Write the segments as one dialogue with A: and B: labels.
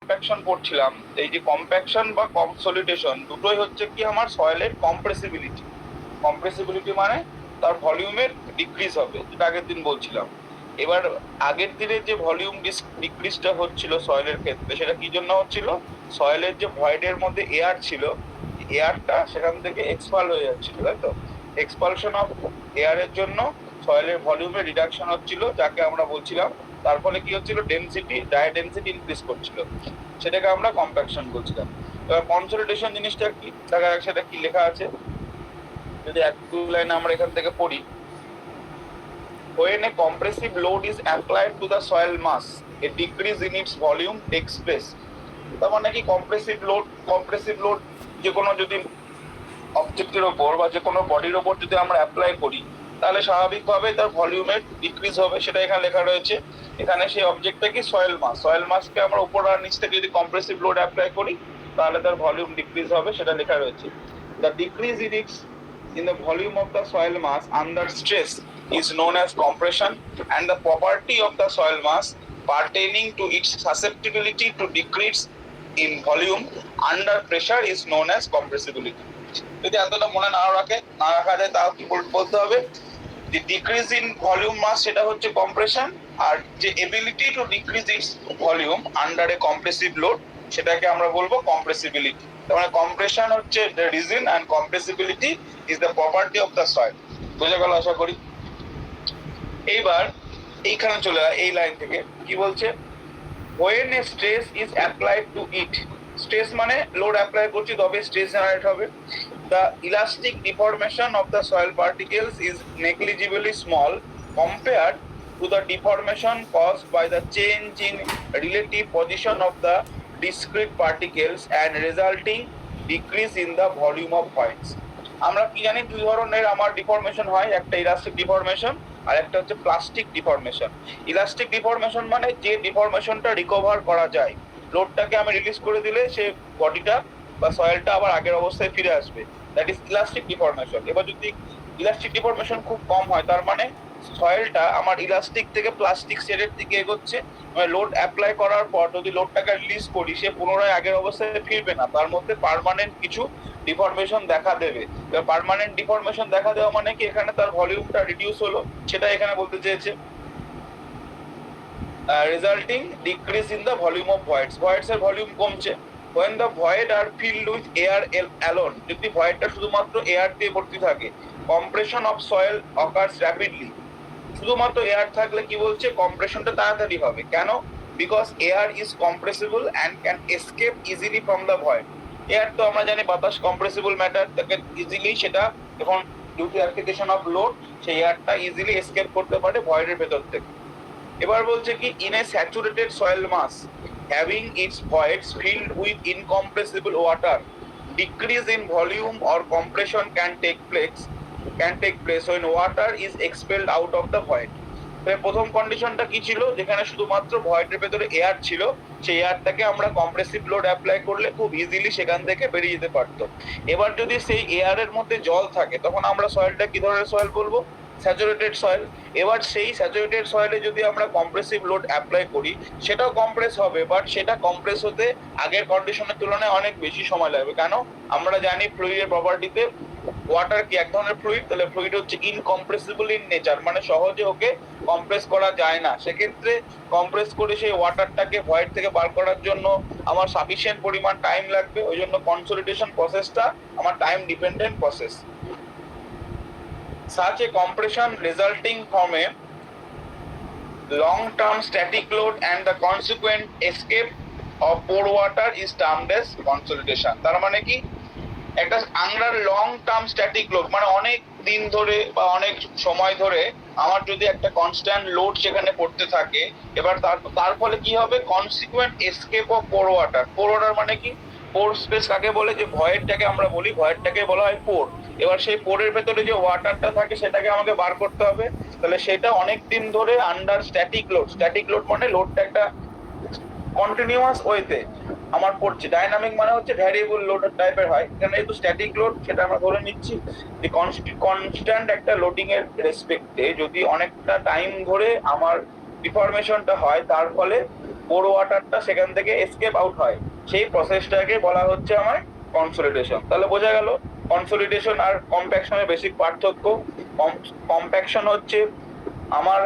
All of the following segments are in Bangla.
A: কম্প্যাকশন পড়ছিলাম, এই যে কম্প্যাকশন বা কনসলিডেশন দুটোই হচ্ছে কি আমার সয়েলের কম্প্রেসিবিলিটি। কম্প্রেসিবিলিটি মানে তার ভলিউমের ডিক্রিজ হবে, যেটা আগের দিন বলছিলাম। এবার আগের দিনে যে ভলিউম ডিক্রিজটা হচ্ছিল সয়েলের ক্ষেত্রে, সেটা কি জন্য হচ্ছিল? সয়েলের যে ভয়েডের মধ্যে এয়ার ছিল, এয়ারটা সেখান থেকে এক্সপাল হয়ে যাচ্ছিল, তাই তো? এক্সপালশন অফ এয়ারের জন্য সয়েলের ভলিউমে রিডাকশন হচ্ছিল, যাকে আমরা বলছিলাম। তার ফলে কি হচ্ছিল? ডেনসিটি, ড্রাই ডেনসিটি ইনক্রিজ করছিল, সেটাকে আমরা কম্প্যাকশন বলছিলাম। এবার কনসলিডেশন জিনিসটা কি, দেখা যাক সেটা কি লেখা আছে। যদি এক দু লাইন আমরা এখান থেকে পড়ি, when a compressive load is applied to the soil mass, a decrease in its volume takes place. তার মানে কি কম্প্রেসিভ লোড যে কোনো যদি অবজেক্টের ওপর বা যে কোনো বডির ওপর যদি আমরা অ্যাপ্লাই করি, তাহলে স্বাভাবিকভাবে তার ভলিউমের ডিক্রিজ হবে, সেটা এখানে লেখা রয়েছে। এখানে সেই অবজেক্টটা কি? সয়েল মাসকে আমরা উপর আর নিচ থেকে যদি কম্প্রেসিভ লোড অ্যাপ্লাই করি, তাহলে তার ভলিউম ডিক্রিজ হবে, সেটা লেখা রয়েছে। The decrease in the volume of the soil mass under stress is known as compression, and the property of the soil mass pertaining to its susceptibility to decrease in volume under pressure is known as compressibility. যদি এতটা মনে না রাখা যায়, তাও কি বলতে হবে? যে ডিক্রিজ ইন ভলিউম মাস সেটা হচ্ছে কম্প্রেশন, আর যে ability to decrease its volume under a compressive load, সেটাকে আমরা বলবো কম্প্রেসিবিলিটি। তার মানে কম্প্রেশন হচ্ছে the reason and compressibility is the property of the soil. বোঝা গেল আশা করি। এইবার এইখানে চলে এই লাইন থেকে কি বলছে? when a stress is applied to it, stress মানে লোড অ্যাপ্লাই করছি তবে স্ট্রেস জেনারেট হবে। the elastic deformation of the soil particles is negligibly small compared to the deformation caused by the change in relative position of the discrete particles and resulting decrease in the volume of points. আমরা কি জানি? দুই ধরনের আমার ডিফরমেশন হয়, একটা ইলাস্টিক ডিফরমেশন আর একটা হচ্ছে প্লাস্টিক ডিফরমেশন। ইলাস্টিক ডিফরমেশন মানে যে ডিফরমেশনটা রিকভার করা যায়, লোডটাকে আমি রিলিজ করে দিলে সে বডিটা বা সয়েলটা আবার আগের অবস্থায় ফিরে আসবে, দ্যাট ইজ ইলাস্টিক ডিফরমেশন। এবার যদি ইলাস্টিক ডিফরমেশন খুব কম হয়, তার মানে সয়েলটা আমার ইলাস্টিক থেকে প্লাস্টিক শেডের দিকে এগোচ্ছে। লোড অ্যাপ্লাই করার পর যদি লোডটাকে রিলিজ করি, সে পুনরায় আগের অবস্থায় ফিরবে না, তার মধ্যে পার্মানেন্ট কিছু ডিফরমেশন দেখা দেবে। পার্মানেন্ট ডিফরমেশন দেখা দেওয়া মানে কি? এখানে তার ভলিউমটা রিডিউস হলো, সেটা এখানে বলতে চেয়েছে। Resulting decrease in the volume of voids, voids এর ভলিউম কমছে। when the void are filled with air alone, যদি ভয়েডটা শুধুমাত্র এয়ার দিয়ে ভর্তি থাকে, compression of soil occurs rapidly। শুধুমাত্র এয়ার থাকলে কি বলছে? কম্প্রেশনটা তাড়াতাড়ি হবে। কেন? Because air is compressible and can escape easily from the void. Air তো আমরা জানি বাতাস কম্প্রেসিবল ম্যাটার, তাকে ইজিলি সেটা যখন due to application of load, সেই এয়ারটা ইজিলি এসকেপ করতে পারে ভয়েডের ভেতর থেকে। এবার বলছে কি? In a saturated soil mass having its voids filled with incompressible water, decrease in volume or compression can take place when water is expelled out of the void. প্রথম কন্ডিশনটা কি ছিল? যেখানে শুধুমাত্র ভয়েডের ভেতরে এয়ার ছিল, সেই এয়ারটাকে আমরা কম্প্রেসিভ লোড অ্যাপ্লাই করলে খুব ইজিলি সেখান থেকে বেরিয়ে যেতে পারতো। এবার যদি সেই এয়ারের মধ্যে জল থাকে, তখন আমরা সয়েলটা কি ধরনের সয়েল বলবো? Saturated soil. এবার সেই স্যাচুরেটেড সয়েলে যদি আমরা কম্প্রেসিভ লোড অ্যাপ্লাই করি, সেটাও কম্প্রেস হবে, বাট সেটা কম্প্রেস হতে আগের কন্ডিশনের তুলনায় অনেক বেশি সময় লাগবে। কেন? আমরা জানি ফ্লুইডের প্রপার্টিতে ওয়াটার কি এক ধরনের ফ্লুইড, তাহলে ফ্লুইড হচ্ছে ইনকম্প্রেসিবল ইন নেচার, মানে সহজে ওকে কম্প্রেস করা যায় না। সেক্ষেত্রে কম্প্রেস করে সেই ওয়াটারটাকে ভয়েড থেকে বার করার জন্য আমার সাফিসিয়েন্ট পরিমাণ টাইম লাগবে। ওই জন্য কনসলিডেশন প্রসেসটা আমার time dependent process. Such a compression resulting from a long-term static load and the consequent escape of pore water is termed as consolidation. তার মানে কি? একটা under long term static load মানে অনেক দিন ধরে বা অনেক সময় ধরে আমার যদি একটা কনস্ট্যান্ট লোড সেখানে পড়তে থাকে, এবার তার ফলে কি হবে? Consequent escape of poor water. Poor water মানে কি? পোর স্পেস কাকে বলে? যে ভয়েডটাকে আমরা বলি, ভয়েডটাকে বলা হয় পোর। এবার সেই পোরের ভেতরে যে ওয়াটারটা থাকে সেটাকে আমাকে বার করতে হবে, তাহলে সেটা অনেক দিন ধরে আন্ডার স্ট্যাটিক লোড মানে লোডটা একটা কন্টিনিউয়াস ওয়েতে আমার পড়ছে। ডাইনামিক মানে হচ্ছে ভ্যারিয়েবল লোড টাইপের হয়, এখানে যেহেতু স্ট্যাটিক লোড সেটা আমরা ধরে নিচ্ছি। কনস্ট্যান্ট একটা লোডিং এর রেসপেক্টে যদি অনেকটা টাইম ধরে আমার ডিফরমেশনটা হয়, তার ফলে পোর ওয়াটারটা সেখান থেকে এসকেপ আউট হয়, সেই প্রসেসটাকে বলা হচ্ছে আমার কনসলিডেশন। তাহলে বোঝা গেল কনসলিডেশন আর কম্প্যাকশনের বেসিক পার্থক্য। কম্প্যাকশন হচ্ছে আমার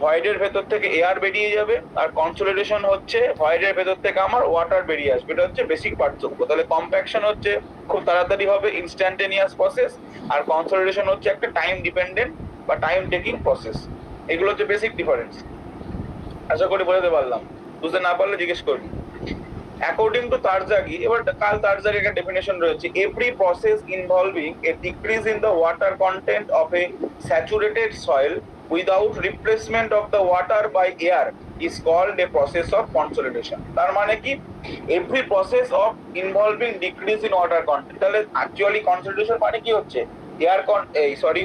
A: ভয়েডের ভেতর থেকে এয়ার বেরিয়ে যাবে, আর কনসলিডেশন হচ্ছে ভয়েডের ভেতর থেকে আমার ওয়াটার বেরিয়ে আসবে। এটা হচ্ছে বেসিক পার্থক্য। তাহলে কম্প্যাকশন হচ্ছে খুব তাড়াতাড়ি হবে, ইনস্ট্যান্টেনিয়াস প্রসেস, আর কনসলিডেশন হচ্ছে একটা টাইম ডিপেন্ডেন্ট বা টাইম টেকিং প্রসেস। এগুলো হচ্ছে বেসিক ডিফারেন্স। আশা করি বোঝাতে পারলাম, বুঝতে না পারলে জিজ্ঞেস করবি। অ্যাকর্ডিং টু তারজাগি, এবার কাল তারজাগি একটা ডেফিনেশন রয়েছে, every process involving a decrease in the water content of a saturated soil without replacement of the water by air is called a process of consolidation. তার মানে কি, every process of involving decrease in water content, তাহলে অ্যাকচুয়ালি কনসলিডেশন মানে কি হচ্ছে,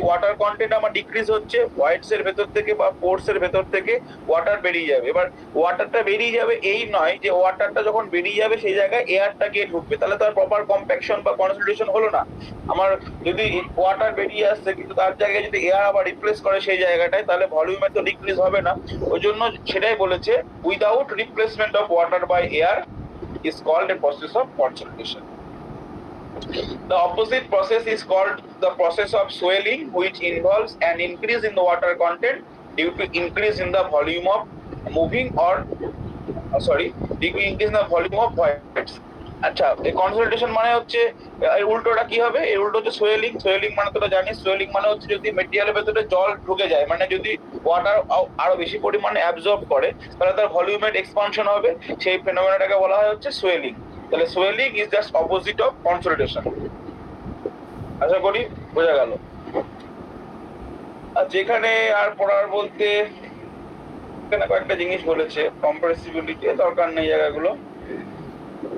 A: ওয়াটার কন্টেন্ট আমার ডিক্রিজ হচ্ছে, ভয়েডস এর ভেতর থেকে বা পোরস এর ভেতর থেকে ওয়াটার বেরিয়ে যাবে। এবার ওয়াটারটা বেরিয়ে যাবে এই নয় যে ওয়াটারটা যখন বেরিয়ে যাবে সেই জায়গায় এয়ারটা গিয়ে ঢুকবে, তাহলে তার প্রপার কম্প্যাকশন বা কনসলিডেশন হলো না। আমার যদি ওয়াটার বেরিয়ে আসছে কিন্তু তার জায়গায় যদি এয়ার আবার রিপ্লেস করে সেই জায়গাটায়, তাহলে ভলিউমে তো ডিক্রিজ হবে না। ওই জন্য সেটাই বলেছে, without replacement of water by air is called a process of consolidation. The opposite process is called the process of swelling, which involves an increase in the water content due to increase in the volume of moving or increase in the volume of voids. আচ্ছা, এই কনসলিডেশন মানে হচ্ছে এর উল্টোটা কি হবে, এর উল্টো হচ্ছে সোয়েলিং। সোয়েলিং মানে তোরা জানিস, সোয়েলিং মানে হচ্ছে যদি মেটেরিয়ালের ভেতরে জল ঢুকে যায়, মানে যদি ওয়াটার আরো বেশি পরিমাণে অ্যাবজর্ব করে, তাহলে তার ভলিউমের এক্সপানশন হবে, সেই ফেনোমেনাটাকে বলা হয় হচ্ছে সোয়েলিং। তাহলে swelling is just opposite of consolidation. আশা করি বোঝা গেল। আর যেখানে আর পড়ার বলতে এখানে কয়েকটা জিনিস বলেছে, কম্প্রেসিবিলিটি দরকার নেই জায়গাগুলো।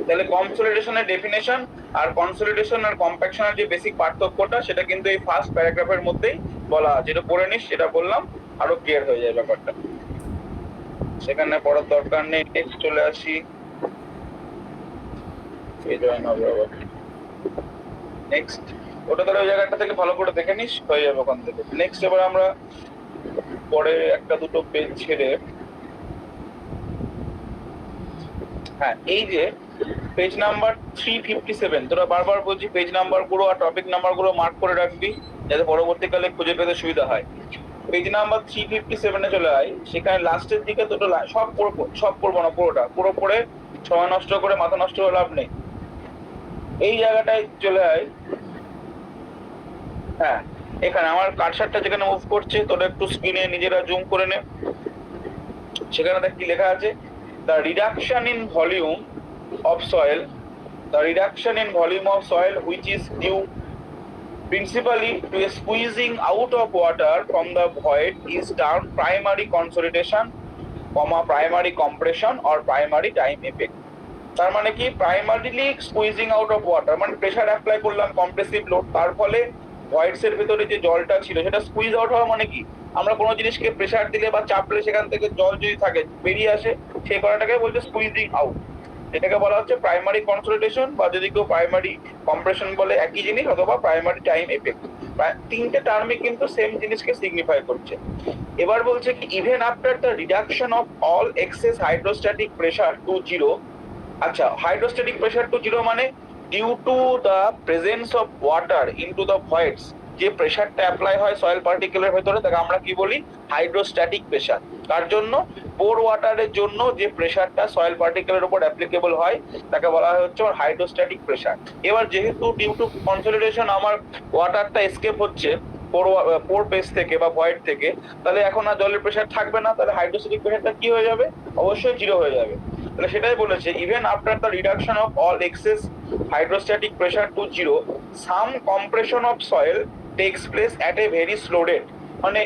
A: তাহলে কনসলিডেশনের ডেফিনেশন আর কনসলিডেশন আর কম্প্যাকশনের যে বেসিক পার্থক্যটা, সেটা কিন্তু এই ফার্স্ট প্যারাগ্রাফের মধ্যেই বলা আছে। যেটা পড়ে নিস, সেটা বললাম, আরো ক্লিয়ার হয়ে যায় ব্যাপারটা, সেখানে পড়ার দরকার নেই। নেক্সট চলে আসি, নেক্সট ওটা তাহলে ওই জায়গাটা থেকে ভালো করে দেখে নিস, হয়ে যাবে ওখান থেকে। নেক্সট এবার আমরা পরে একটা দুটো পেজ ছেড়ে, হ্যাঁ এই যে পেজ নাম্বার 357, তোরা বারবার বলছি পেজ নাম্বার গুলো আর টপিক নাম্বার গুলো মার্ক করে রাখবি, যাতে পরবর্তীকালে খুঁজে পেতে সুবিধা হয়। পেজ নাম্বার 357-এ চলে আয়, সেখানে লাস্টের দিকে দুটো সব পড়বো না, পুরো পড়ে সময় নষ্ট করে মাথা নষ্ট করে লাভ নেই। এই জায়গাটায় চলে আয়, হ্যাঁ এখানে আমার কার্সারটা যেখানে মুভ করছে, তোরা একটু স্ক্রিনে নিজেরা জুম করে নে, সেখানে দেখ কি লেখা আছে, the reduction in volume of soil, the reduction in volume of soil which is due principally to a squeezing out of water from the void is termed primary consolidation, primary compression or primary time effect. তার মানে কি, primarily squeezing out of water মানে প্রেসার অ্যাপ্লাই করলাম, কম্প্রেসিভ লোড, তার ফলে ভয়েডস এর ভিতরে যে জলটা ছিল সেটা স্কুইজ আউট হওয়া। মানে কি, আমরা কোনো জিনিসকে প্রেসার দিলে বা চাপলে সেখান থেকে জল যদি থাকে বেরিয়ে আসে, সেই করাটাকে বলছে স্কুইজিং আউট। এটাকে বলা হচ্ছে প্রাইমারি কনসলিডেশন, বা যদি কেউ প্রাইমারি কম্প্রেশন বলে একই জিনিস, অথবা প্রাইমারি টাইম এফেক্ট। তিনটে টার্মই কিন্তু সেম জিনিসকে সিগনিফাই করছে। এবার বলছে কি, even after the reduction of all excess hydrostatic pressure to zero. আচ্ছা, হাইড্রোস্ট্যাটিক প্রেসার টু জিরো মানে due to the presence of water into the voids, যে প্রেসারটা অ্যাপ্লাই হয় সয়েল পার্টিকেলের ভেতরে, তাকে আমরা কি বলি, হাইড্রোস্ট্যাটিক প্রেসার। তার জন্য পোর ওয়াটারের জন্য যে প্রেসারটা সয়েল পার্টিকেলের উপর অ্যাপ্লিকেবল হয়, তাকে বলা হয় হচ্ছে হাইড্রোস্ট্যাটিক প্রেসার। এবার যেহেতু ডিউ টু কনসলিডেশন আমার ওয়াটারটা এসকেপ হচ্ছে পোর পেজ থেকে বা ভয়েড থেকে, তাহলে এখন আর জলের প্রেসার থাকবে না, তাহলে হাইড্রোস্ট্যাটিক প্রেসারটা কি হয়ে যাবে, অবশ্যই জিরো হয়ে যাবে। তাহলে সেটাই বলেছে, even after the reduction of all excess hydrostatic pressure to zero, some compression of soil takes place at a very slow rate. মানে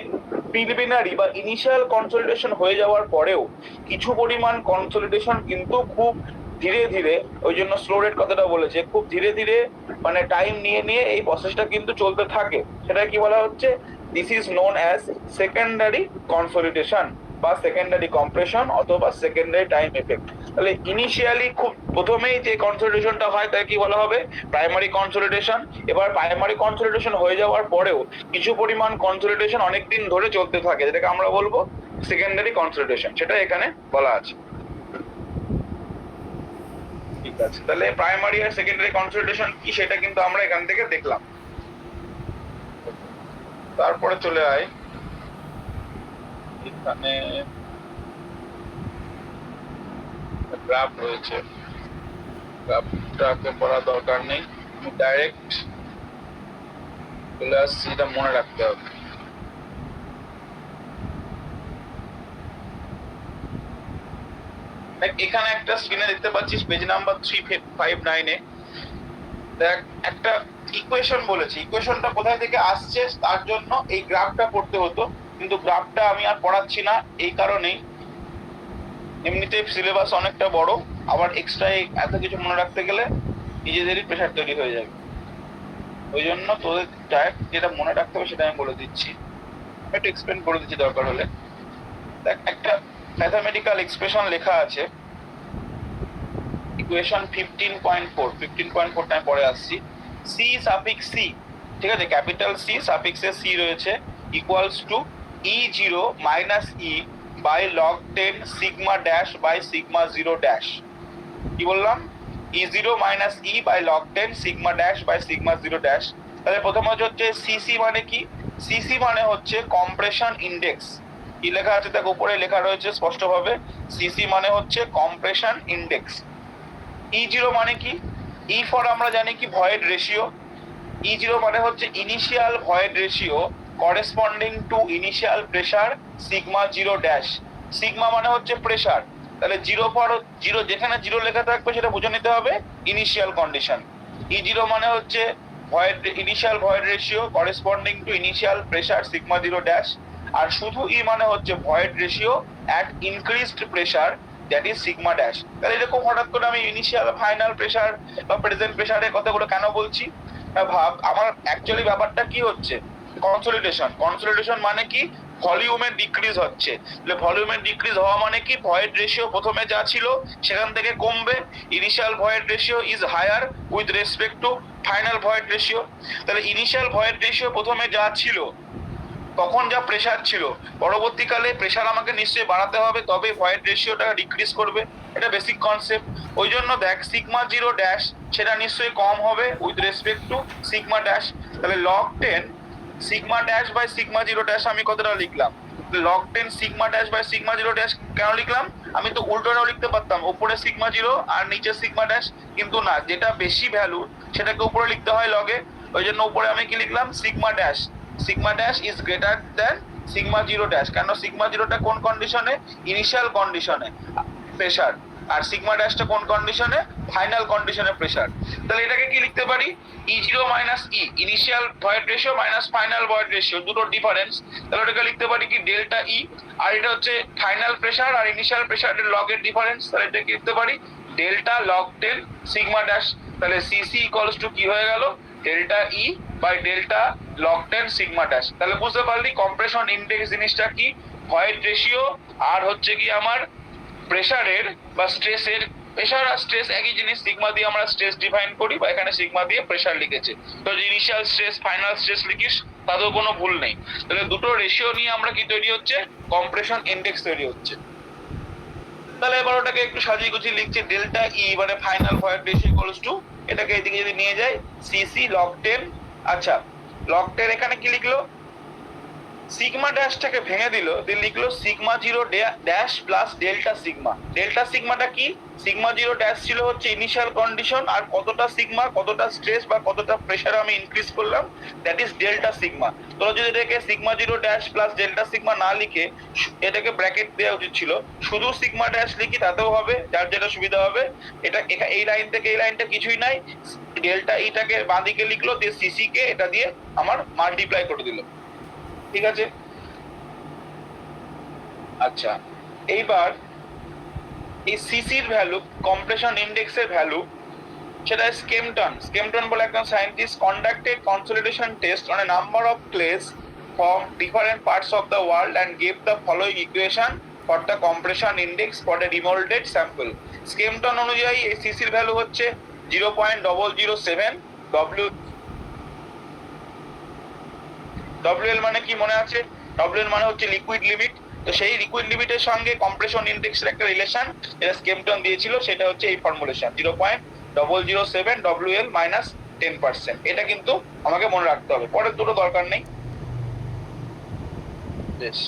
A: প্রিলিমিনারি বা ইনিশিয়াল কনসলিডেশন হয়ে যাওয়ার পরেও কিছু পরিমাণ কনসলিডেশন কিন্তু খুব ধীরে ধীরে, ওই জন্য স্লো রেট কথাটা বলেছে, খুব ধীরে ধীরে মানে টাইম নিয়ে নিয়ে এই প্রসেসটা কিন্তু চলতে থাকে। সেটা কি বলা হচ্ছে, this is known as secondary consolidation বা সেকেন্ডারি কম্প্রেশন অথবা সেকেন্ডারি টাইম এফেক্ট। তাহলে ইনিশিয়ালি খুব প্রথমেই যে কনসলিডেশনটা হয় তাকে কি বলা হবে, প্রাইমারি কনসলিডেশন। এবার প্রাইমারি কনসলিডেশন হয়ে যাওয়ার পরেও কিছু পরিমাণ কনসলিডেশন অনেকদিন ধরে চলতে থাকে, যেটাকে আমরা বলবো সেকেন্ডারি কনসলিডেশন। সেটা এখানে বলা আছে। আছে, তাহলে প্রাইমারি আর সেকেন্ডারি কনসলিডেশন কি সেটা কিন্তু আমরা এখান থেকে দেখলাম। তারপরে চলে আয় এখানে গ্রাফ রয়েছে, গ্রাফটাকে পড়া দরকার নেই, আমি ডাইরেক্ট চলে আসছি, এটা মনে রাখতে হবে। এখানে একটা স্ক্রিনে দেখতে পাচ্ছিস পেজ নাম্বার 359 দেখ একটা ইকুয়েশন বলেছে, ইকুয়েশনটা কোথায় থেকে আসছে তার জন্য এই গ্রাফটা পড়তে হতো, কিন্তু গ্রাফটা আমি আর পড়াচ্ছি না এই কারণেই, এমনিতে সিলেবাস অনেকটা বড়, আবার এক্সট্রা এত কিছু মনে রাখতে গেলে নিজেদেরই প্রেশার তৈরি হয়ে যাবে। ওই জন্য তোদের ডাইরেক্ট যেটা মনে রাখতে হবে সেটা আমি বলে দিচ্ছি, আমি একটু এক্সপ্লেন করে দিচ্ছি দরকার হলে। দেখ একটা ম্যাথামেটিক্যাল এক্সপ্রেশন লেখা আছে, ইকুয়েশন 15.4 আমি পরে আসছি। সি সাফিক্স সি, ঠিক আছে, ক্যাপিটাল সি সাফিক্সে সি রয়েছে, equals to E0 minus E by log 10 sigma dash by sigma 0 dash. কি বললাম? E0 minus E by log 10 sigma dash by sigma 0 dash. তাহলে প্রথম হচ্ছে সিসি মানে কি? সিসি মানে হচ্ছে কম্প্রেশন ইন্ডেক্স। কি লেখা আছে দেখ, উপরে লেখা রয়েছে স্পষ্টভাবে, সিসি মানে হচ্ছে কম্প্রেশন ইন্ডেক্স। E0 মানে কি? ই ফর আমরা জানি কি ভয়েড রেশিও, E0 মানে হচ্ছে initial void ratio corresponding to initial pressure sigma 0 dash. Sigma মানে হচ্ছে প্রেসার, তাহলে 0 ফর 0, যেখানে 0 লেখা থাকবে সেটা বুঝে নিতে হবে ইনিশিয়াল কন্ডিশন। E0 মানে হচ্ছে void initial void ratio corresponding to initial pressure sigma 0 dash, আর শুধু ই মানে হচ্ছে void ratio at increased pressure that is sigma dash. তাহলে এরকম হঠাৎ করে আমি ইনিশিয়াল ফাইনাল প্রেসার বা প্রেজেন্ট প্রেসারের কথাগুলো কেন বলছি? ভাব, আমার অ্যাকচুয়ালি ব্যাপারটা কি হচ্ছে, কনসলিডেশন। কনসলিডেশন মানে কি? ভলিউমের ডিক্রিজ হচ্ছে। ভলিউমের ডিক্রিজ হওয়া মানে কি? ভয়েড রেশিও প্রথমে যা ছিল সেখান থেকে কমবে, initial void ratio is higher with respect to final void ratio. তাহলে ইনিশিয়াল ভয়েড রেশিও প্রথমে যা ছিল তখন যা প্রেসার ছিল, পরবর্তীকালে প্রেসার আমাকে নিশ্চয়ই বাড়াতে হবে, তবে ভয়েড রেশিওটা ডিক্রিজ করবে, এটা বেসিক কনসেপ্ট। ওই জন্য দেখ সিগমা 0 ড্যাশ সেটা নিশ্চয়ই কম হবে with respect to sigma dash. তাহলে log 10 sigma dash by sigma 0 dash আমি কতটা লিখলাম? Log 10 sigma dash by sigma 0 dash কেন লিখলাম? আমি তো উল্টোটাও লিখতে পারতাম, উপরে সিগমা 0 আর নিচে সিগমা ড্যাশ, কিন্তু না, যেটা বেশি ভ্যালু সেটাকে উপরে লিখতে হয় লগে, ওই জন্য উপরে আমি কি লিখলাম? Sigma dash. Sigma dash is greater than sigma 0 dash. কেন? সিগমা 0টা কোন কন্ডিশনে? ইনিশিয়াল কন্ডিশনে প্রেসার, আর সিগমা ড্যাশটা কোন কন্ডিশনে? ফাইনাল কন্ডিশনে প্রেসার। তাহলে এটাকে কি লিখতে পারি? E0 minus E, initial void ratio minus final void ratio, দুটো ডিফারেন্স। তাহলে ওটাকে লিখতে পারি কি? ডেল্টা ই, আর এটা হচ্ছে ফাইনাল প্রেসার আর ইনিশিয়াল প্রেসারের লগের ডিফারেন্স, তাহলে এটাকে লিখতে পারি ডেল্টা লগ 10 সিগমা ড্যাশ। তাহলে সিসি ইকুয়ালস টু কি হয়ে গেল? Delta E by delta log 10 sigma dash. তাহলে বুঝতে পারলি কম্প্রেশন ইন্ডেক্স জিনিসটা কি? ভয়েড রেশিও আর হচ্ছে কি আমার প্রেসারের বা স্ট্রেসের, প্রেসার আর স্ট্রেস একই জিনিস, সিগমা দিয়ে আমরা স্ট্রেস ডিফাইন করি, বা এখানে সিগমা দিয়ে প্রেসার লিখেছে, তো ইনিশিয়াল স্ট্রেস ফাইনাল স্ট্রেস লিখিস তাতেও কোনো ভুল নেই। তাহলে দুটো রেশিও নিয়ে আমরা কি তৈরি হচ্ছে? কম্প্রেশন ইন্ডেক্স তৈরি হচ্ছে। তাহলে এবার ওটাকে একটু সাজিয়ে গুছিয়ে লিখছে, ডেল্টা ই মানে final void ratio equals to, এটাকে এদিকে যদি নিয়ে যাই সিসি লগ 10, আচ্ছা লগ 10 এখানে কি লিখলো? সিগমা ড্যাশটাকে ভেঙে দিল, দিয়ে লিখলো sigma 0 dash plus delta sigma. Delta সিগমাটা কি? সিগমা 0 ড্যাশ ছিল হচ্ছে ইনিশিয়াল কন্ডিশন, আর কতটা সিগমা, কতটা স্ট্রেস বা কতটা প্রেসার আমি ইনক্রিজ করলাম, দ্যাট ইজ ডেল্টা সিগমা। তোরা যদি এটাকে sigma 0 dash plus delta sigma না লিখে এটাকে ব্র্যাকেট দেওয়া উচিত ছিল, শুধু সিগমা ড্যাশ লিখি তাতেও হবে, যার যেটা সুবিধা হবে। এটা এই লাইন থেকে এই লাইনটা কিছুই নাই, ডেল্টা ইটাকে বাঁ দিকে লিখলো, দিয়ে সিসি কে এটা দিয়ে আমার মাল্টিপ্লাই করে দিল, ঠিক আছে? আচ্ছা, এইবার এই সিসির ভ্যালু, কম্প্রেশন ইন্ডেক্সের ভ্যালু, সেটা স্কেমটন বলে একজন scientist conducted consolidation test on a number of clays from different parts of the world and gave the following equation for the compression index for a remolded sample. স্কেমটন অনুযায়ী এই সিসির ভ্যালু হচ্ছে 0.007 WL মানে কি মনে আছে? WL মানে হচ্ছে লিকুইড লিমিট, তো সেই লিকুইড লিমিটের সঙ্গে কম্প্রেশন ইন্ডেক্সের একটা রিলেশন যেটা স্কেমটন দিয়েছিল, সেটা হচ্ছে এই ফর্মুলেশন 0.007 WL মাইনাস 10%। এটা কিন্তু আমাকে মনে রাখতে হবে, পরের দুটো দরকার নেই। বেশ,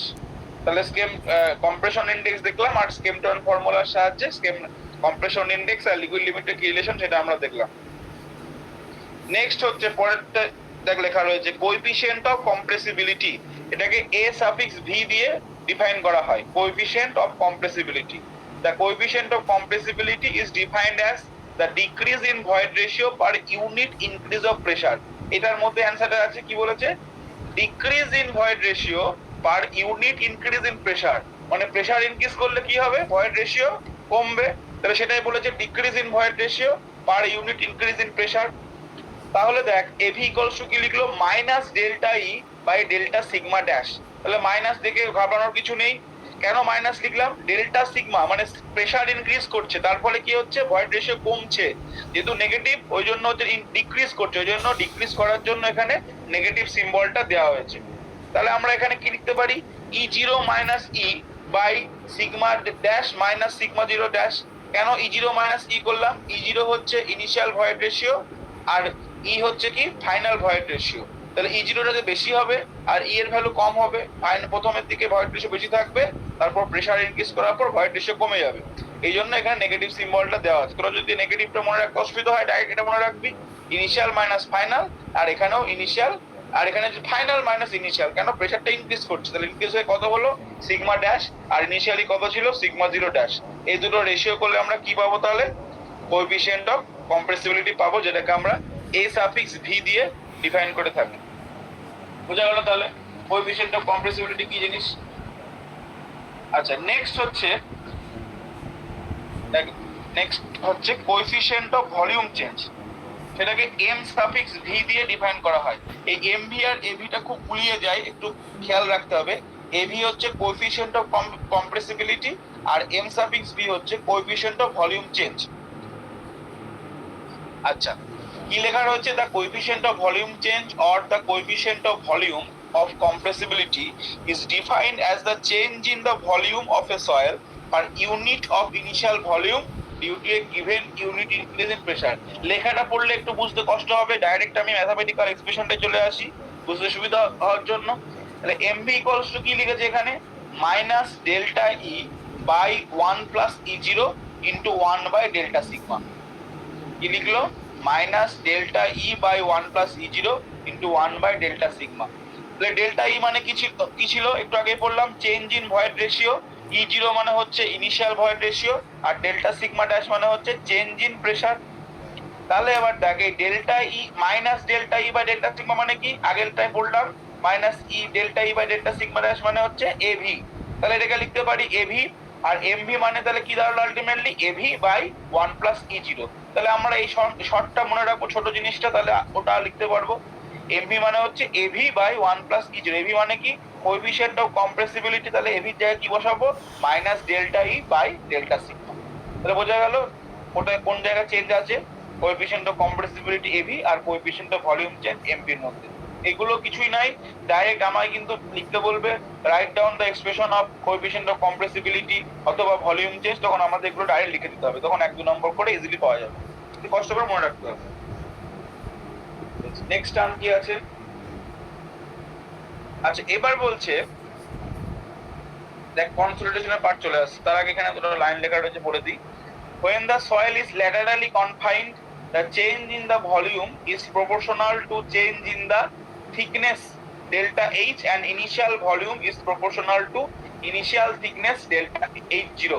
A: তাহলে কম্প্রেশন ইন্ডেক্স দেখলাম, আর স্কেমটন ফর্মুলার সাহায্যে কম্প্রেশন ইন্ডেক্স আর লিকুইড লিমিটের কি রিলেশন সেটা আমরা দেখলাম। নেক্সট হচ্ছে পরেরটা দেখ লেখা রয়েছে কোএফিসিয়েন্ট অফ কম্প্রেসিবিলিটি। এটাকে a সাফিক্স v দিয়ে ডিফাইন করা হয়, coefficient of compressibility. The coefficient of compressibility is defined as the decrease in void ratio per unit increase of pressure. এটার মধ্যে অ্যান্সারটা আছে কি বলেছে, decrease in void ratio per unit increase in pressure, মানে প্রেসার ইনক্রিজ করলে কি হবে, ভয়েড রেশিও কমবে। তাহলে সেটাই বলেছে decrease in void ratio per unit increase in pressure. তাহলে দেখ এভি ইকুয়ালস টু কি লিখলো, minus delta E by delta sigma dash. তাহলে মাইনাস দেখে ঘাবড়ানোর কিছু নেই। কেন মাইনাস লিখলাম, ডেল্টা সিগমা মানে প্রেসার ইনক্রিজ করছে, তার ফলে কি হচ্ছে, ভয়েড রেশিও কমছে। যেহেতু নেগেটিভ ওই জন্য হচ্ছে ডিক্রিজ করছে, ওই জন্য ডিক্রিজ করার জন্য এখানে নেগেটিভ সিম্বলটা দেওয়া হয়েছে। তাহলে আমরা এখানে কি লিখতে পারি, E zero minus E by sigma dash minus sigma zero dash. কেন ই জিরো মাইনাস ই করলাম, ই জিরো হচ্ছে ইনিশিয়াল ভয়েড রেশিও আর ই হচ্ছে কি ফাইনাল ভয়েড রেশিও। তাহলে ই জিরোটা বেশি হবে আর ই এর ভ্যালু কম হবে, প্রথমের দিকে ভয়েড রেশিও বেশি থাকবে, তারপর প্রেসার ইনক্রিজ করার পর ভয়েড রেশিও কমে যাবে। এই জন্য এখানে নেগেটিভ সিম্বলটা দেওয়া আছে। তোরা যদি নেগেটিভটা মনে রাখতে অসুবিধা হয়, ডাইরেক্ট এটা মনে রাখবি, ইনিশিয়াল মাইনাস ফাইনাল, আর এখানেও ইনিশিয়াল আর এখানে ফাইনাল মাইনাস ইনিশিয়াল। কেন, প্রেসারটা ইনক্রিজ করছে, তাহলে ইনক্রিজ হয়ে কত হলো, সিগমা ড্যাশ, আর ইনিশিয়ালি কত ছিল, সিগমা জিরো ড্যাশ। এই দুটো রেশিও করলে আমরা কি পাবো, তাহলে কোএফিসিয়েন্ট অফ কম্প্রেসিবিলিটি পাবো, যেটাকে আমরা a সাফিক্স v দিয়ে ডিফাইন করে থাকি। বোঝা গেল তাহলে কোএফিসিয়েন্ট অফ কম্প্রেসিবিলিটি কি জিনিস। আচ্ছা, নেক্সট হচ্ছে কোএফিসিয়েন্ট অফ ভলিউম চেঞ্জ। সেটাকে m সাফিক্স v দিয়ে ডিফাইন করা হয়। এই mv আর av টা খুব গুলিয়ে যায়, একটু খেয়াল রাখতে হবে। av হচ্ছে কোএফিসিয়েন্ট অফ কম্প্রেসিবিলিটি আর m সাফিক্স v হচ্ছে কোএফিসিয়েন্ট অফ ভলিউম চেঞ্জ। আচ্ছা, কি লেখা রয়েছে, the coefficient of volume change or the coefficient of volume of compressibility is defined as the change in the volume of a soil per unit of initial volume due to a given unit increase in pressure। লেখাটা পড়লে একটু বুঝতে কষ্ট হবে, ডাইরেক্ট আমি ম্যাথমেটিক্যাল এক্সপ্রেশনটা চলে আসি বুঝতে সুবিধা হওয়ার জন্য। তাহলে mv ইকুয়ালস টু কি লিখেছে এখানে, minus delta E by 1 plus E zero into 1 by delta sigma. কি লিখলো, minus delta E by 1 plus E zero into 1 by delta sigma. তাহলে ডেল্টা ই মানে কি ছিল, একটু আগে পড়লাম, change in void ratio. E zero মানে হচ্ছে ইনিশিয়াল ভয়েড রেশিও, আর ডেল্টা সিগমা ড্যাশ মানে হচ্ছে চেঞ্জ ইন প্রেসার। তাহলে এবার দেখ এই delta e minus delta E by delta sigma মানে কি, আগেরটাই বললাম, minus E delta E by delta sigma dash মানে হচ্ছে এভি। তাহলে এটাকে লিখতে পারি এভি, আর এমভি মানে তাহলে কি দাঁড়ালো ultimately, AV by 1 plus E zero. তাহলে আমরা এই শর্টটা মনে রাখবো, ছোট জিনিসটা, তাহলে ওটা লিখতে পারবো। এমভি মানে হচ্ছে AV by 1 plus E zero. AV মানে কি, কোএফিসিয়েন্ট অফ কম্প্রেসিবিলিটি, তাহলে এভির জায়গায় কি বসাবো, minus delta E by delta sigma. তাহলে বোঝা গেল ওটা কোন জায়গায় চেঞ্জ আছে, কোএফিসিয়েন্ট অফ কম্প্রেসিবিলিটি এভি আর কোএফিসিয়েন্ট অফ ভলিউম চেঞ্জ এমভির মধ্যে। এগুলো কিছুই নাই, ডাইরেক্ট আমায় কিন্তু লিখতে বলবে, right down the expression of coefficient of compressibility অথবা ভলিউম চেঞ্জ, তখন আমাদের এগুলো ডাইরেক্ট লিখে দিতে হবে, তখন 1-2 নম্বর করে ইজিলি পাওয়া যাবে। কষ্ট করে মনে রাখতে হবে। নেক্সট টার্ম কি আছে, আচ্ছা এবার বলছে দেখ কনসলিডেশনের পার্ট চলে আসছে, তার আগে এখানে দুটো লাইন লেখা রয়েছে পড়ে দিই। when the soil is laterally confined the change in the volume is proportional to change in the thickness delta h and initial volume is proportional to initial thickness delta h0।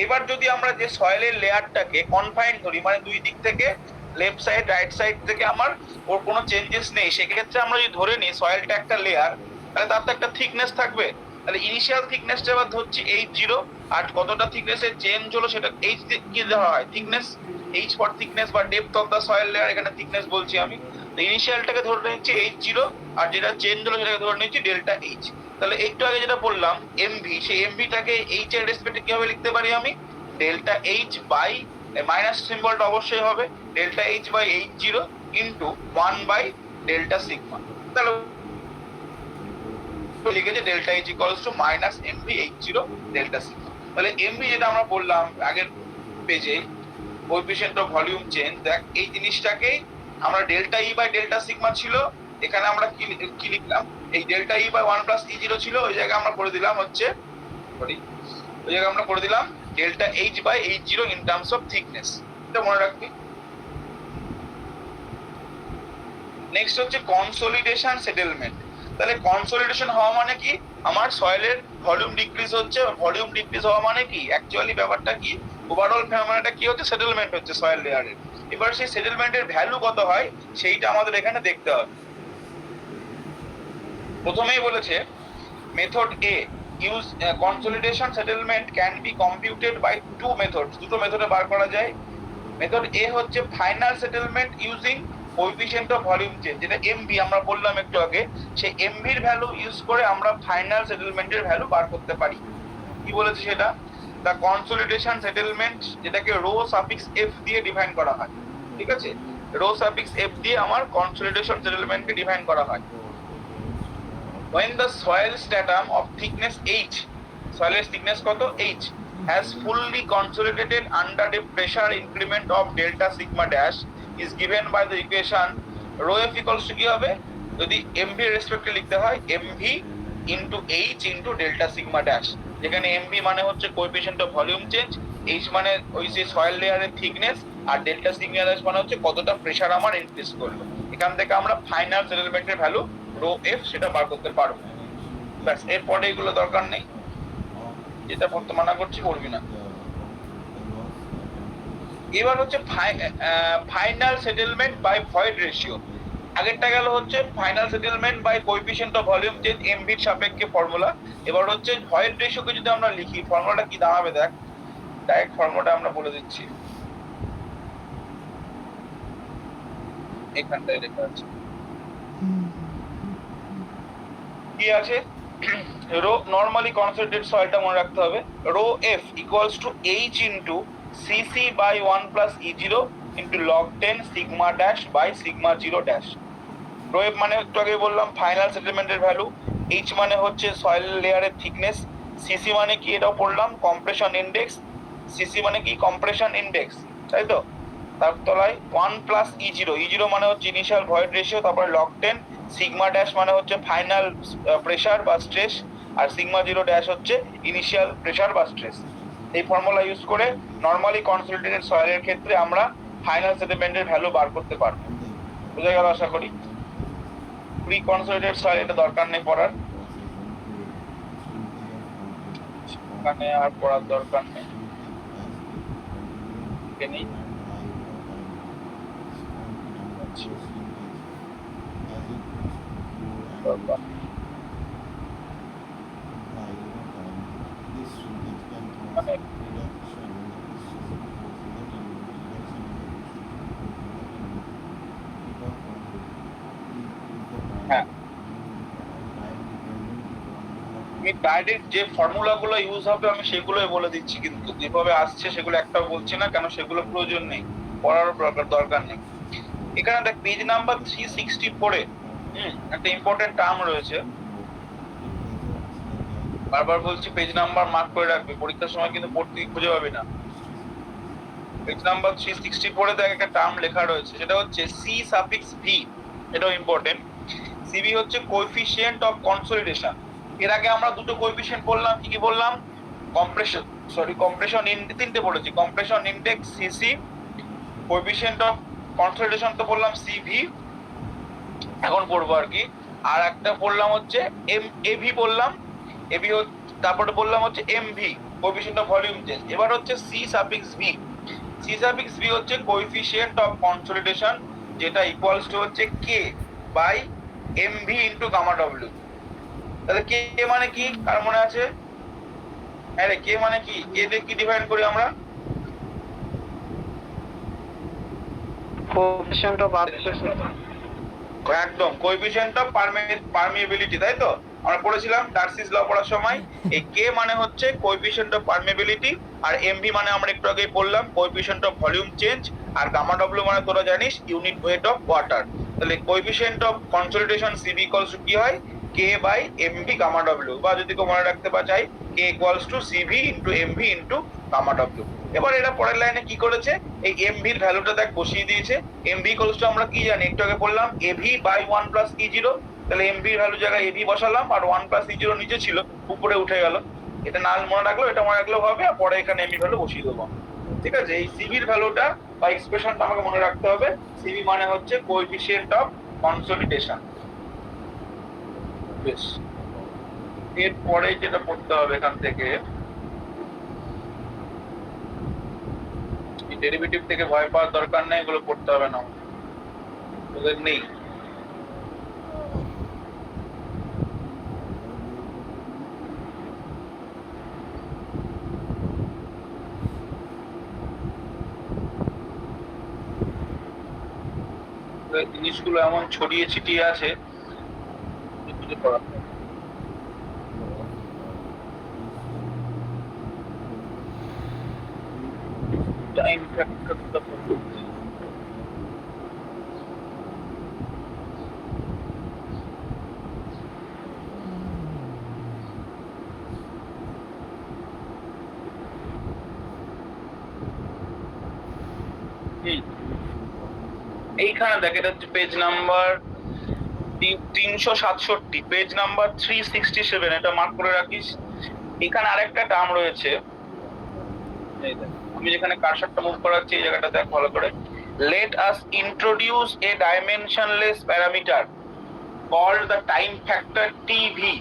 A: এবার যদি আমরা যে সয়েলের লেয়ারটাকে কনফাইন করি, মানে দুই দিক থেকে লেফট সাইড রাইট সাইড থেকে আমার ওর কোনো চেঞ্জেস নেই, সেক্ষেত্রে আমরা যদি ধরে নিই সয়েলটা একটা লেয়ার, তাহলে তার তো একটা থিকনেস থাকবে। তাহলে ইনিশিয়াল থিকনেসটা এবার ধরছি h0, আর কতটা থিকনেসের চেঞ্জ হলো সেটা h কি দেওয়া হয়, থিকনেস, h ফর থিকনেস বা depth of the soil layer, এখানে থিকনেস বলছি আমি। তো ইনিশিয়ালটাকে ধরে নিচ্ছি h0, আর যেটা চেঞ্জ হলো সেটাকে ধরে নিচ্ছি ডেল্টা h। তাহলে একটু আগে যেটা বললাম এমভি, সেই এমভিটাকে h এর রেসপেক্টে কিভাবে লিখতে পারি আমি, ডেল্টা h বাই, মাইনাস সিম্বলটা অবশ্যই হবে, delta h by h0 into 1 by delta sigma. তাহলে লিখেছে delta H equals to minus MV H zero delta sigma. তাহলে এমভি যেটা আমরা বললাম আগের পেজে কোএফিসিয়েন্ট অফ ভলিউম চেঞ্জ, দেখ এই জিনিসটাকেই আমরা delta E by delta sigma ছিল, এখানে আমরা কি লিখলাম, এই delta E by one plus E zero ছিল, ওই জায়গায় আমরা করে দিলাম হচ্ছে সরি ওই জায়গায় আমরা করে দিলাম delta H by H zero in terms of thickness. এটা মনে রাখবি। নেক্সট হচ্ছে কনসোলিডেশন সেটেলমেন্ট। তাহলে কনসোলিডেশন হওয়া মানে কি, আমার সয়েলের ভলিউম ডিক্রিজ হচ্ছে, ভলিউম ডিক্রিজ হওয়া মানে কি, অ্যাকচুয়ালি ব্যাপারটা কি, ওভারঅল ফেনোমেনাটা কি হচ্ছে, সেটেলমেন্ট হচ্ছে সয়েল লেয়ারের। এবার সেই সেটেলমেন্টের ভ্যালু কত হয় সেইটা আমাদের এখানে দেখতে হবে। প্রথমেই বলেছে method A use consolidation settlement can be computed by two methods, দুটো মেথডে বার করা যায়। মেথড এ হচ্ছে final settlement using coefficient of volume change, যেটা এমভি আমরা বললাম একটু আগে, সেই এমভির ভ্যালু ইউজ করে আমরা ফাইনাল সেটেলমেন্টের ভ্যালু বার করতে পারি। কি বলেছে সেটা, দ্য কনসোলিডেশন সেটেলমেন্ট, যেটাকে রো সাফিক্স এফ দিয়ে ডিফাইন করা হয়। ঠিক আছে, রো সাফিক্স এফ দিয়ে আমার কনসোলিডেশন সেটেলমেন্টকে ডিফাইন করা হয়। when the soil stratum of thickness h, soil thickness কত h, has fully consolidated under the pressure increment of delta sigma dash is given by the equation rho f equals to কি হবে, যদি mv এর রেসপেক্টে লিখতে হয় mv into h into delta sigma dash, যেখানে mv মানে হচ্ছে coefficient of volume change, h মানে ওই যে সয়েল লেয়ারের থিকনেস, আর ডেল্টা সিগমা dash মানে হচ্ছে কতটা প্রেসার আমার ইনক্রিজ করলো। এখান থেকে আমরা ফাইনাল সেটেলমেন্টের ভ্যালু রো এফ সেটা বার করতে পারবো। ব্যাস, এরপরে এগুলো দরকার নেই, যেটা পড়তে মানা করছি পড়বি না। এবার হচ্ছে final settlement by void ratio. আগেরটা গেল হচ্ছে final settlement by coefficient of volume change এমভির সাপেক্ষে ফর্মুলা। এবার হচ্ছে ভয়েড রেশিওকে যদি আমরা লিখি, ফর্মুলাটা কি দাঁড়াবে দেখ, ডাইরেক্ট ফর্মুলাটা আমরা বলে দিচ্ছি, এখানটায় লেখা আছে, কি আছে, রো নরমালি কনসেন্ট্রেটেড সয়েলটা মনে রাখতে হবে, rho F equals to H into CC by one plus E zero into log 10 sigma dash by sigma zero dash. Rho F মানে একটু আগে বললাম ফাইনাল সেটেলমেন্টের ভ্যালু, এইচ মানে হচ্ছে সয়েল লেয়ারের থিকনেস, সিসি মানে কি এটাও পড়লাম কম্প্রেশন ইন্ডেক্স, সিসি মানে কি কম্প্রেশন ইন্ডেক্স, তাই তো, তার তলায় ওয়ান প্লাস ই জিরো মানে হচ্ছে ইনিশিয়াল ভয়েড রেশিও, তারপরে লগ 10 সিগমা ড্যাশ মানে হচ্ছে ফাইনাল প্রেসার বা স্ট্রেস, আর সিগমা জিরো ড্যাশ হচ্ছে ইনিশিয়াল প্রেসার বা স্ট্রেস। এই ফর্মুলা ইউজ করে নরমালি কনসোলিডেটেড সয়েলের ক্ষেত্রে আমরা ফাইনাল সেটেলমেন্টের ভ্যালু বার করতে পারবো। বুঝা গেল আশা করি। প্রি কনসোলিডেটেড সয়েল এটা দরকার নেই পড়ার, এখানে আর পড়ার দরকার নেই, নেই। হ্যাঁ, আমি ডাইরেক্ট যে ফর্মুলাগুলো ইউজ হবে আমি সেগুলোই বলে দিচ্ছি, কিন্তু যেভাবে আসছে সেগুলো একটাও বলছি না, কেন সেগুলো প্রয়োজন নেই, পড়ারও দরকার নেই। এখানে দেখ পেজ নাম্বার 364-এ একটা ইম্পর্টেন্ট টার্ম রয়েছে, বারবার বলছি পেজ নাম্বার মার্ক করে রাখবে, পরীক্ষার সময় কিন্তু পড়তে খুঁজে পাবি না। পেজ নাম্বার 364-এ দেখ একটা টার্ম লেখা রয়েছে, সেটা হচ্ছে সি সাফিক্স ভি, এটাও ইম্পর্টেন্ট। সিভি হচ্ছে কোএফিসিয়েন্ট অফ কনসোলিডেশন। এর আগে আমরা দুটো কোএফিসিয়েন্ট বললাম, কি কি বললাম, কম্প্রেশন তিনটে বলেছি, compression index CC, coefficient of consolidation তো বললাম সিভি, এখন পড়বো আর কি, আর একটা বললাম হচ্ছে এভি বললাম, এভি তারপরে বললাম হচ্ছে mv coefficient of volume change. এবার হচ্ছে c suffix v, c suffix v হচ্ছে কোএফিসিয়েন্ট অফ কনসোলিডেশন, যেটা ইকুয়ালস টু হচ্ছে k by mv into gamma ডব্লিউ। তাহলে কে মানে কি, কার মনে আছে, হ্যাঁ রে, কে মানে কি, কে দিয়ে কি ডিফাইন করি আমরা,
B: কোএফিসিয়েন্ট অফ
A: একদম কোএফিসিয়েন্ট অফ পারমিয়েবিলিটি, তাই তো, আমরা পড়েছিলাম ডার্সিস ল পড়ার সময়। এই কে মানে হচ্ছে কোএফিসিয়েন্ট অফ পারমিয়েবিলিটি, আর এমভি মানে আমরা একটু আগে বললাম কোএফিসিয়েন্ট অফ ভলিউম চেঞ্জ, আর গামা ডব্লিউ মানে তোরা জানিস ইউনিট ওয়েট অফ ওয়াটার। তাহলে coefficient of consolidation cb equals to কি হয়, কে বাই এমভি গামা ডব্লিউ, বা যদি কেউ মনে রাখতে চাই k equals to CV into mv into gamma ডব্লিউ। এবার এটা পরের লাইনে কি করেছে, এই এমভির ভ্যালুটা দেখ বসিয়ে দিয়েছে। এমভি ইকুয়ালস টু আমরা কি জানি, একটু আগে বললাম AV by 1 plus E zero. তাহলে এমভির ভ্যালু জায়গায় এভি বসালাম, আর 1 প্লাস ই জিরো নিচে ছিল, উপরে উঠে গেল। এটা না মনে রাখলেও এটা মনে রাখলেও হবে, আর পরে এখানে এমভি ভ্যালু বসিয়ে দেবো। ঠিক আছে, এই সিভির ভ্যালুটা বা এক্সপ্রেশনটা আমাকে মনে রাখতে হবে। সিভি মানে হচ্ছে কোএফিসিয়েন্ট অফ কনসলিডেশন। বেশ, এরপরে যেটা পড়তে হবে এখান থেকে, ডেরিভেটিভ থেকে ভয় পাওয়ার দরকার নেই, এগুলো পড়তে হবে না, ওদের নেই। জিনিসগুলো এমন ছড়িয়ে ছিটিয়ে আছে, টাইম ফ্যাক্টরটা এইখানে দেখ, এটা হচ্ছে পেজ নাম্বার 367, পেজ নাম্বার 367, এটা মার্ক করে রাখিস। এখানে আরেকটা টার্ম রয়েছে, আমি যেখানে কার্সরটা মুভ করাচ্ছি এই জায়গাটা দেখ ভালো করে। Let us introduce a dimensionless parameter called the time factor tv,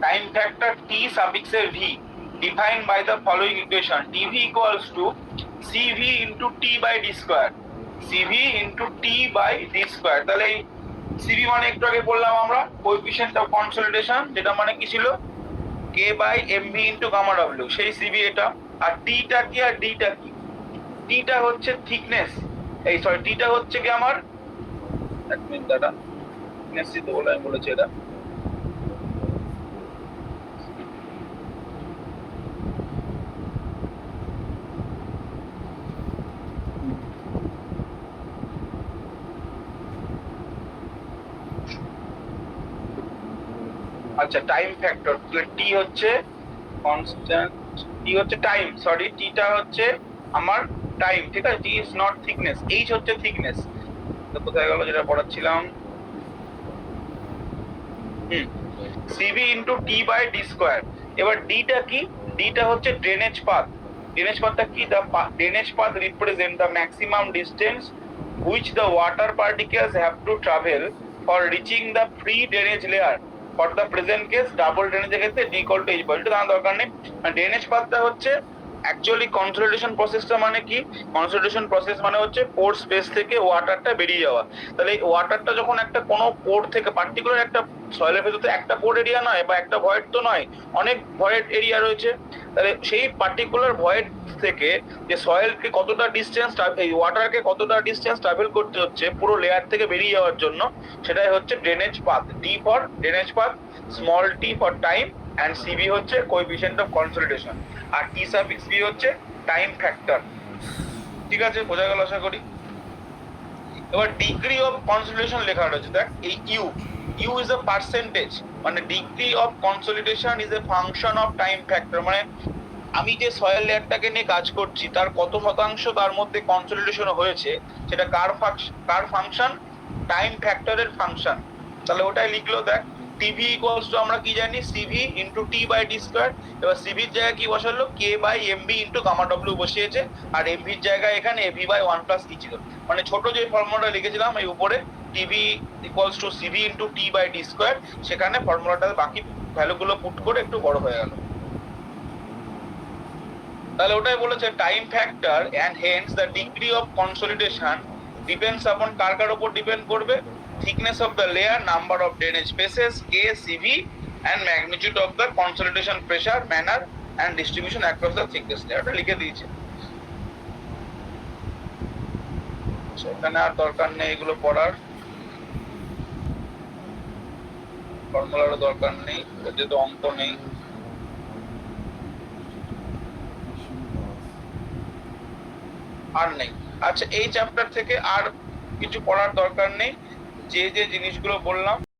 A: time factor t সাফিক্সের v, defined by the following equation. Tv equals to CV into T by D square, cv into T by D square. তাহলে এই সিভি মানে একটু আগে বললাম আমরা কোএফিসিয়েন্ট অফ কনসলিডেশন, যেটা মানে কি ছিল k by mv into gamma ডব্লিউ, সেই সিভি এটা। আর টিটা কি আর ডিটা কি, টিটা হচ্ছে থিকনেস, এই সরি টিটা হচ্ছে কি আমার, এক মিনিট দাদা, থিকনেস তো বলে আমি বলেছি এটা, আচ্ছা টাইম ফ্যাক্টর, টি হচ্ছে কনস্ট্যান্ট, টি হচ্ছে টাইম, সরি টিটা হচ্ছে আমার টাইম, ঠিক আছে, t is not thickness, h হচ্ছে থিকনেস। তো কোথায় গেল যেটা পড়াচ্ছিলাম, cv into T by D square. এবার ডিটা কি, ডিটা হচ্ছে ড্রেনেজ পাথ। ড্রেনেজ পাথটা কি, the drainage path represent the maximum distance which the water particles have to travel for reaching the free drainage layer. For the present case double ড্রেনেজের ক্ষেত্রে d equal to h bar, এটা জানার দরকার নেই। ড্রেনেজ পাথটা হচ্ছে অ্যাকচুয়ালি কনসলিডেশন প্রসেসটা মানে কি, কনসলিডেশন প্রসেস মানে হচ্ছে পোর স্পেস থেকে ওয়াটারটা বেরিয়ে যাওয়া। তাহলে এই ওয়াটারটা যখন একটা কোনো পোর থেকে, পার্টিকুলার একটা সয়েলের ভেতরে একটা পোর এরিয়া নয় বা একটা ভয়েড তো নয়, অনেক ভয়েড এরিয়া রয়েছে। তাহলে সেই পার্টিকুলার ভয়েড থেকে যে সয়েলকে কতটা ডিস্টেন্স, এই ওয়াটারকে কতটা ডিস্টেন্স ট্রাভেল করতে হচ্ছে পুরো লেয়ার থেকে বেরিয়ে যাওয়ার জন্য, সেটাই হচ্ছে drainage path. D for drainage path, small t for time, and cb হচ্ছে কোএফিসিয়েন্ট অফ কনসলিডেশন, আর টি সাফিক্স বি হচ্ছে টাইম ফ্যাক্টর। ঠিক আছে, বোঝা গেল আশা করি। এবার ডিগ্রি অফ কনসলিডেশন লেখা রয়েছে, দেখ এই u, u is a percentage, মানে degree of consolidation is a function of time factor, মানে আমি যে সয়েল লেয়ারটাকে নিয়ে কাজ করছি তার কত শতাংশ তার মধ্যে কনসলিডেশন হয়েছে, সেটা কার ফাংশন, টাইম ফ্যাক্টরের ফাংশন। তাহলে ওটাই লিখলো, দেখ টিভি ইকুয়ালস টু আমরা কি জানি, cv into T by D square. এবার সিভির জায়গায় কি বসালো, k by mb into gamma ডব্লিউ বসিয়েছে, আর এমভির জায়গায় এখানে এভি বাই 1 প্লাস ই ছিল। মানে ছোট যে ফর্মুলাটা লিখেছিলাম এই উপরে TV equals to CV into T by D square, সেখানে ফর্মুলাটা বাকি ভ্যালুগুলো পুট করে একটু বড় হয়ে গেল। তাহলে ওটাই বলেছে time factor and hence the degree of consolidation depends upon, কার কার উপর ডিপেন্ড করবে, thickness of the layer, number of drainage spaces, k cv, and magnitude of the consolidation pressure, manner and distribution across the thickness layer. ওটা লিখে দিয়েছে, সেখানে আর দরকার নেই এগুলো পড়ার, ফর্মুলারও দরকার নেই, যেহেতু অঙ্ক নেই। আর নেই। আচ্ছা এই চ্যাপ্টার থেকে আর কিছু পড়ার দরকার নেই, যে যে জিনিসগুলো বললাম